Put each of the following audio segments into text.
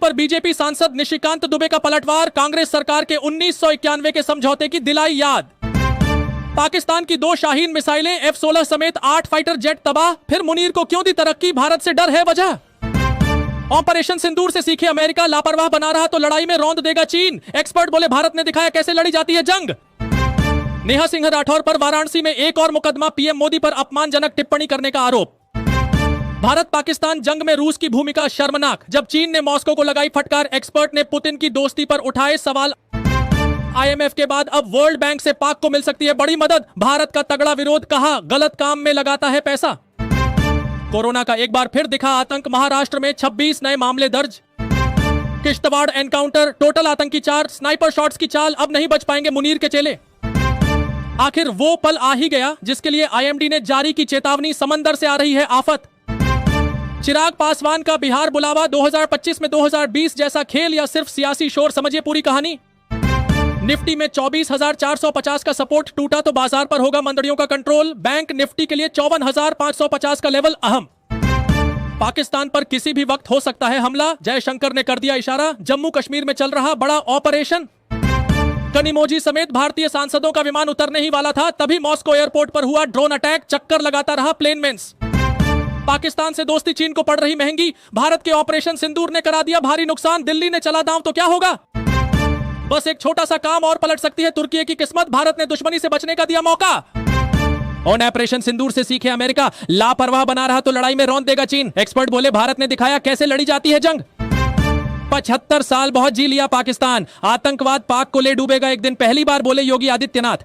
पर बीजेपी सांसद निशिकांत दुबे का पलटवार, कांग्रेस सरकार के 1991 के समझौते की दिलाई याद। पाकिस्तान की 2 शाहीन मिसाइलें, F-16 समेत 8 फाइटर जेट तबाह, फिर मुनीर को क्यों दी तरक्की, भारत से डर है वजह। ऑपरेशन सिंदूर से सीखे अमेरिका, लापरवाह बना रहा तो लड़ाई में रौंद देगा चीन, एक्सपर्ट बोले भारत ने दिखाया कैसे लड़ी जाती है जंग। नेहा सिंह राठौर पर वाराणसी में एक और मुकदमा, पीएम मोदी पर अपमानजनक टिप्पणी करने का आरोप। भारत पाकिस्तान जंग में रूस की भूमिका शर्मनाक, जब चीन ने मॉस्को को लगाई फटकार, एक्सपर्ट ने पुतिन की दोस्ती पर उठाए सवाल। आईएमएफ के बाद अब वर्ल्ड बैंक से पाक को मिल सकती है बड़ी मदद, भारत का तगड़ा विरोध, कहा गलत काम में लगाता है पैसा। कोरोना का एक बार फिर दिखा आतंक, महाराष्ट्र में 26 नए मामले दर्ज। किश्तवाड़ एनकाउंटर, टोटल आतंकी 4, स्नाइपर शॉट्स की चाल, अब नहीं बच पाएंगे मुनीर के चेले। आखिर वो पल आ ही गया जिसके लिए आईएमडी ने जारी की चेतावनी, समंदर से आ रही है आफत। चिराग पासवान का बिहार बुलावा, 2025 में 2020 जैसा खेल या सिर्फ सियासी शोर, समझिए पूरी कहानी। निफ्टी में 24,450 का सपोर्ट टूटा तो बाजार पर होगा मंदड़ियों का कंट्रोल, बैंक निफ्टी के लिए 54,550 का लेवल अहम। पाकिस्तान पर किसी भी वक्त हो सकता है हमला, जयशंकर ने कर दिया इशारा, जम्मू कश्मीर में चल रहा बड़ा ऑपरेशन। कनिमोजी समेत भारतीय सांसदों का विमान उतरने ही वाला था, तभी मॉस्को एयरपोर्ट पर हुआ ड्रोन अटैक, चक्कर लगाता रहा प्लेनमेन्स। पाकिस्तान से दोस्ती चीन को पड़ रही महंगी, भारत के ऑपरेशन सिंदूर ने करा दिया भारी नुकसान, दिल्ली ने चला दांव तो क्या होगा। बस एक छोटा सा काम और पलट सकती है तुर्की की किस्मत, भारत ने दुश्मनी से बचने का दिया मौका। ऑपरेशन सिंदूर से सीखे अमेरिका, लापरवाह बना रहा तो लड़ाई में रौंद देगा चीन, एक्सपर्ट बोले भारत ने दिखाया कैसे लड़ी जाती है जंग। 75 साल बहुत जी लिया पाकिस्तान, आतंकवाद पाक को ले डूबेगा एक दिन, पहली बार बोले योगी आदित्यनाथ।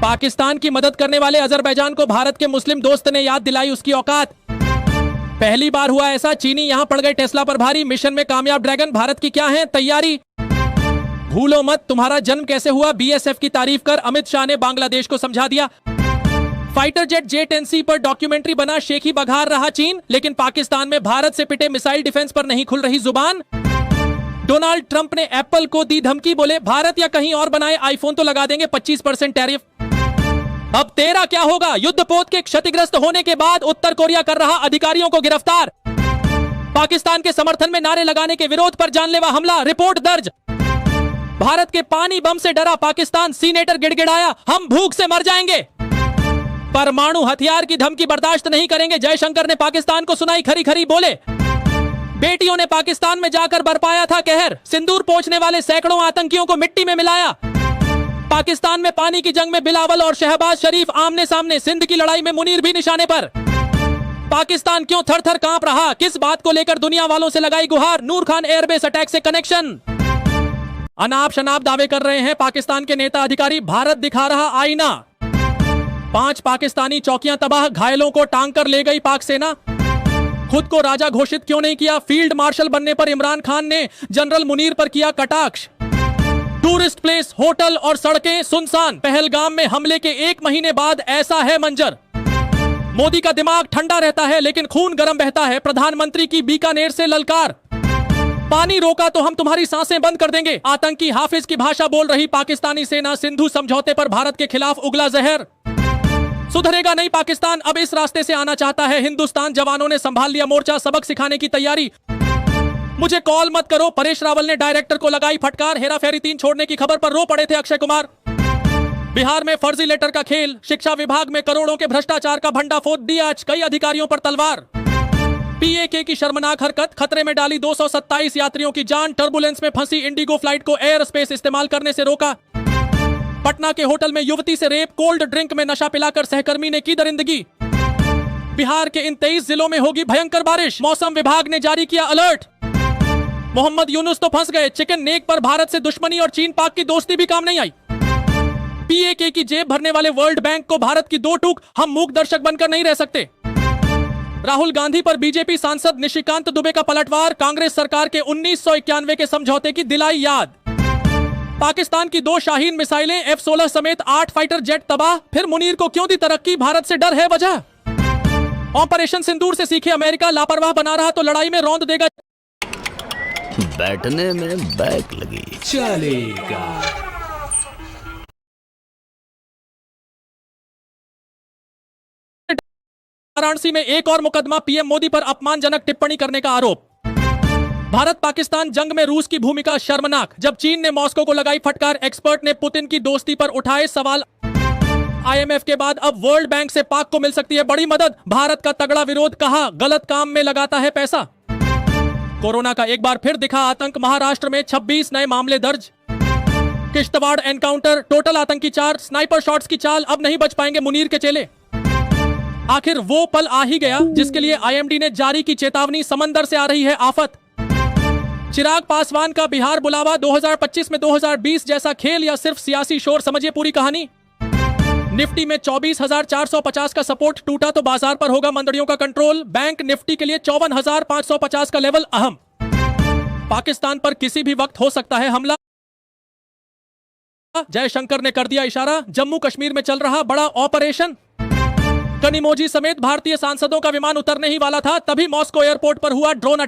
पाकिस्तान की मदद करने वाले अजरबैजान को भारत के मुस्लिम दोस्त ने याद दिलाई उसकी औकात। पहली बार हुआ ऐसा, चीनी यहां पड़ गए टेस्ला पर भारी, मिशन में कामयाब ड्रैगन, भारत की क्या है तैयारी। भूलो मत तुम्हारा जन्म कैसे हुआ, बीएसएफ की तारीफ कर अमित शाह ने बांग्लादेश को समझा दिया। फाइटर जेट J-10C पर डॉक्यूमेंट्री बना, शेखी बघार रहा चीन, लेकिन पाकिस्तान में भारत से पिटे मिसाइल डिफेंस पर नहीं खुल रही जुबान। डोनाल्ड ट्रंप ने एप्पल को दी धमकी, बोले भारत या कहीं और बनाए आईफोन तो लगा देंगे 25% टैरिफ। अब तेरा क्या होगा, युद्धपोत के क्षतिग्रस्त होने के बाद उत्तर कोरिया कर रहा अधिकारियों को गिरफ्तार। पाकिस्तान के समर्थन में नारे लगाने के विरोध पर जानलेवा हमला, रिपोर्ट दर्ज। भारत के पानी बम से डरा पाकिस्तान, सीनेटर गिड़गिड़ाया हम भूख से मर जाएंगे। परमाणु हथियार की धमकी बर्दाश्त नहीं करेंगे, जयशंकर ने पाकिस्तान को सुनाई खरी खरी बोले। बेटियों ने पाकिस्तान में जाकर बरपाया था कहर, सिंदूर पोंछने वाले सैकड़ों आतंकियों को मिट्टी में मिलाया। पाकिस्तान में पानी की जंग में बिलावल और शहबाज शरीफ आमने सामने, सिंध की लड़ाई में मुनीर भी निशाने पर। पाकिस्तान क्यों थर थर कांप रहा, किस बात को लेकर दुनिया वालों से लगाई गुहार, नूर खान एयरबेस अटैक से कनेक्शन। अनाप शनाप दावे कर रहे हैं पाकिस्तान के नेता अधिकारी, भारत दिखा रहा आईना। 5 पाकिस्तानी चौकियां तबाह, घायलों को टांग कर ले गई पाक सेना। खुद को राजा घोषित क्यों नहीं किया, फील्ड मार्शल बनने पर इमरान खान ने जनरल मुनीर पर किया कटाक्ष। टूरिस्ट प्लेस, होटल और सड़कें सुनसान, पहलगाम में हमले के 1 महीने बाद ऐसा है मंजर। मोदी का दिमाग ठंडा रहता है लेकिन खून गर्म बहता है, प्रधानमंत्री की बीकानेर से ललकार। पानी रोका तो हम तुम्हारी सांसें बंद कर देंगे, आतंकी हाफिज की भाषा बोल रही पाकिस्तानी सेना, सिंधु समझौते पर भारत के खिलाफ उगला जहर। सुधरेगा नहीं पाकिस्तान, अब इस रास्ते से आना चाहता है हिंदुस्तान, जवानों ने संभाल लिया मोर्चा, सबक सिखाने की तैयारी। मुझे कॉल मत करो, परेश रावल ने डायरेक्टर को लगाई फटकार, हेरा फेरी 3 छोड़ने की खबर पर रो पड़े थे अक्षय कुमार। बिहार में फर्जी लेटर का खेल, शिक्षा विभाग में करोड़ों के भ्रष्टाचार का भंडाफोड़, दिया आज कई अधिकारियों पर तलवार। पीएके की शर्मनाक हरकत, खतरे में डाली 227 यात्रियों की जान, टर्बुलेंस में फंसी इंडिगो फ्लाइट को एयर स्पेस इस्तेमाल करने से रोका। पटना के होटल में युवती से रेप, कोल्ड ड्रिंक में नशा पिलाकर सहकर्मी ने की दरिंदगी। बिहार के इन 23 जिलों में होगी भयंकर बारिश, मौसम विभाग ने जारी किया अलर्ट। मोहम्मद यूनुस तो फंस गए, चिकन नेक पर भारत से दुश्मनी और चीन पाक की दोस्ती भी काम नहीं आई। पीएके की जेब भरने वाले वर्ल्ड बैंक को भारत की 2 टूक, हम मूक दर्शक बनकर नहीं रह सकते। राहुल गांधी पर बीजेपी सांसद निशिकांत दुबे का पलटवार, कांग्रेस सरकार के 1991 के समझौते की दिलाई याद। पाकिस्तान की 2 शाहीन मिसाइलें, F-16 समेत 8 फाइटर जेट तबाह, फिर मुनीर को क्यों दी तरक्की, भारत से डर है वजह। ऑपरेशन सिंदूर से सीखे अमेरिका, लापरवाह बना रहा तो लड़ाई में रौंद देगा। बैठने में बैक लगी चलेगा। वाराणसी में एक और मुकदमा, पीएम मोदी पर अपमानजनक टिप्पणी करने का आरोप। भारत पाकिस्तान जंग में रूस की भूमिका शर्मनाक, जब चीन ने मॉस्को को लगाई फटकार, एक्सपर्ट ने पुतिन की दोस्ती पर उठाए सवाल। आईएमएफ के बाद अब वर्ल्ड बैंक से पाक को मिल सकती है बड़ी मदद, भारत का तगड़ा विरोध, कहा गलत काम में लगाता है पैसा। कोरोना का एक बार फिर दिखा आतंक, महाराष्ट्र में 26 नए मामले दर्ज। किश्तवाड़ एनकाउंटर, टोटल आतंकी 4, स्नाइपर शॉट्स की चाल, अब नहीं बच पाएंगे मुनीर के चेले। आखिर वो पल आ ही गया जिसके लिए आईएमडी ने जारी की चेतावनी, समंदर से आ रही है आफत। चिराग पासवान का बिहार बुलावा, 2025 में 2020 जैसा खेल या सिर्फ सियासी शोर, समझिए पूरी कहानी। निफ्टी में 24,450 का सपोर्ट टूटा तो बाजार पर होगा मंदड़ियों का कंट्रोल, बैंक निफ्टी के लिए 54,550 का लेवल अहम। पाकिस्तान पर किसी भी वक्त हो सकता है हमला, जयशंकर ने कर दिया इशारा, जम्मू कश्मीर में चल रहा बड़ा ऑपरेशन। कनिमोजी समेत भारतीय सांसदों का विमान उतरने ही वाला था, तभी मॉस्को एयरपोर्ट पर हुआ ड्रोन